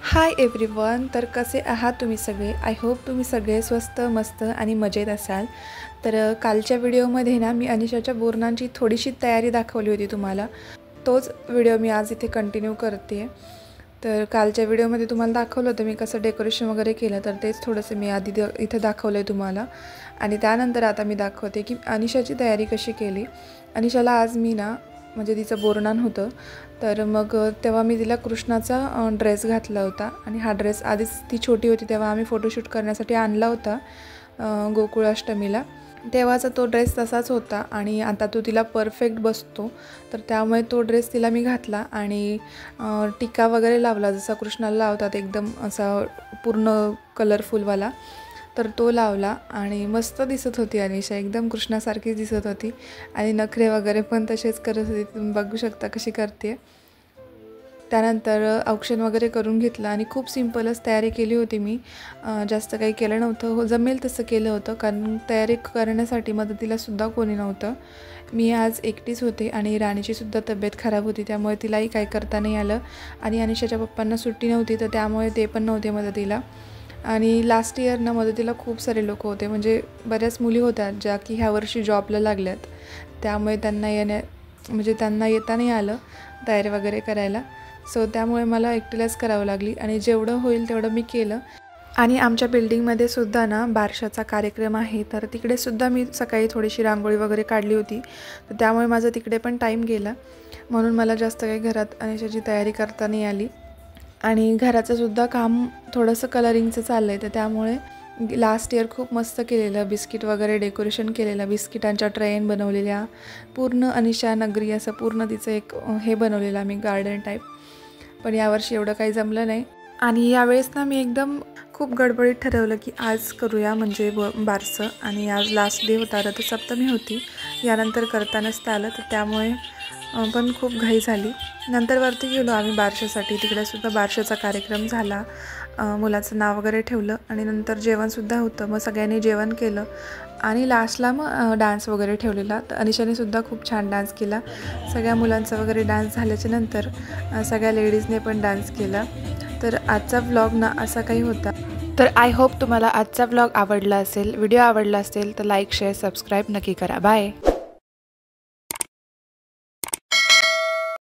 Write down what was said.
Hi everyone, तर कसे आहात तुम्ही सगळे? आय होप तुम्ही सगळे स्वस्त मस्त आणि मजेत असाल। तर कालच्या व्हिडिओमध्ये ना मी अनिशाच्या बोरनांची थोडीशी तयारी दाखवली होती तुम्हाला। तोच व्हिडिओ मी आज इथे कंटिन्यू करते। तर कालच्या व्हिडिओमध्ये तुम्हाला दाखवलं होतं मी कसं डेकोरेशन वगैरे केलं, तर तेच थोडंसं मी आधी इथे दाखवलं आहे तुम्हाला। आणि त्यानंतर आता मी दाखवते की अनिशाची तयारी कशी केली। अनिशाला आज मी ना म्हणजे तिचं बोरनान होतं, तर मग तेव्हा मी तिला कृष्णाचा ड्रेस घातला होता। आणि हा ड्रेस आधीच ती छोटी होती तेव्हा आम्ही फोटोशूट करण्यासाठी आणला होता गोकुळाष्टमीला। तेव्हाचा तो ड्रेस तसाच होता आणि आता तो तिला परफेक्ट बसतो, तर त्यामुळे तो ड्रेस तिला मी घातला आणि टिक्का वगैरे लावला जसा कृष्णाला लावतात एकदम असा पूर्ण कलरफुलवाला, तर तो लावला आणि मस्त दिसत होती अनिशा, एकदम कृष्णासारखी दिसत होती। आणि नखरे वगैरे पण तसेच करत होती, तुम्ही बघू शकता कशी करते। त्यानंतर औक्षण वगैरे करून घेतलं आणि खूप सिंपलच तयारी केली होती मी, जास्त काही केलं नव्हतं। जमेल तसं केलं होतं कारण तयारी करण्यासाठी मदतीलासुद्धा कोणी नव्हतं। मी आज एकटीच होते आणि राणीचीसुद्धा तब्येत खराब होती, त्यामुळे तिलाही काही करता नाही आलं। आणि अनिशाच्या पप्पांना सुट्टी नव्हती, तर त्यामुळे ते पण नव्हते मदतीला। आणि लास्ट इयरना मदतीला खूप सारे लोक होते, म्हणजे बऱ्याच मुली होत्या ज्या की ह्या वर्षी जॉबला लागल्यात, त्यामुळे त्यांना येता नाही आलं तयारी वगैरे करायला। सो त्यामुळे मला एकटीलाच करावं लागली आणि जेवढं होईल तेवढं मी केलं। आणि आमच्या बिल्डिंगमध्ये सुद्धा ना बारशाचा कार्यक्रम आहे, तर तिकडे सुद्धा मी सकाळी थोडीशी रांगोळी वगैरे काढली होती, तर त्यामुळे माझं तिकडे पण टाईम गेला, म्हणून मला जास्त काही घरात अनिशाची तयारी करता नाही आली। आणि घराचं सुद्धा काम थोडंसं कलरिंगचं चाललं आहे, तर त्यामुळे लास्ट इयर खूप मस्त केलेलं, बिस्किट वगैरे डेकोरेशन केलेलं, बिस्किटांच्या ट्रेन बनवलेल्या, पूर्ण अनिशा नगरी असं पूर्ण तिचं एक हे बनवलेलं आम्ही गार्डन टाईप। पण यावर्षी एवढं काही जमलं नाही। आणि यावेळेस ना मी एकदम खूप गडबडीत ठरवलं की आज करूया म्हणजे बारसं, आणि आज लास्ट डे होता, रथसप्तमी होती, यानंतर करता नसता आलं, तर त्यामुळे पण खूप घाई झाली। नंतर वरती गेलो आम्ही बारशासाठी, तिकडेसुद्धा बारशाचा कार्यक्रम झाला, मुलाचं नाव वगैरे ठेवलं आणि नंतर जेवणसुद्धा होतं, मग सगळ्यांनी जेवण केलं आणि लास्टला मग डान्स वगैरे ठेवलेला। तर अनिशाने खूप छान डान्स केला, सगळ्या मुलांचा वगैरे डान्स झाल्याच्या नंतर सगळ्या लेडीजने पण डान्स केला। तर आजचा व्लॉग ना असा काही होता। तर आय होप तुम्हाला आजचा व्लॉग आवडला असेल, व्हिडिओ आवडला असेल तर लाईक शेअर सबस्क्राईब नक्की करा। बाय।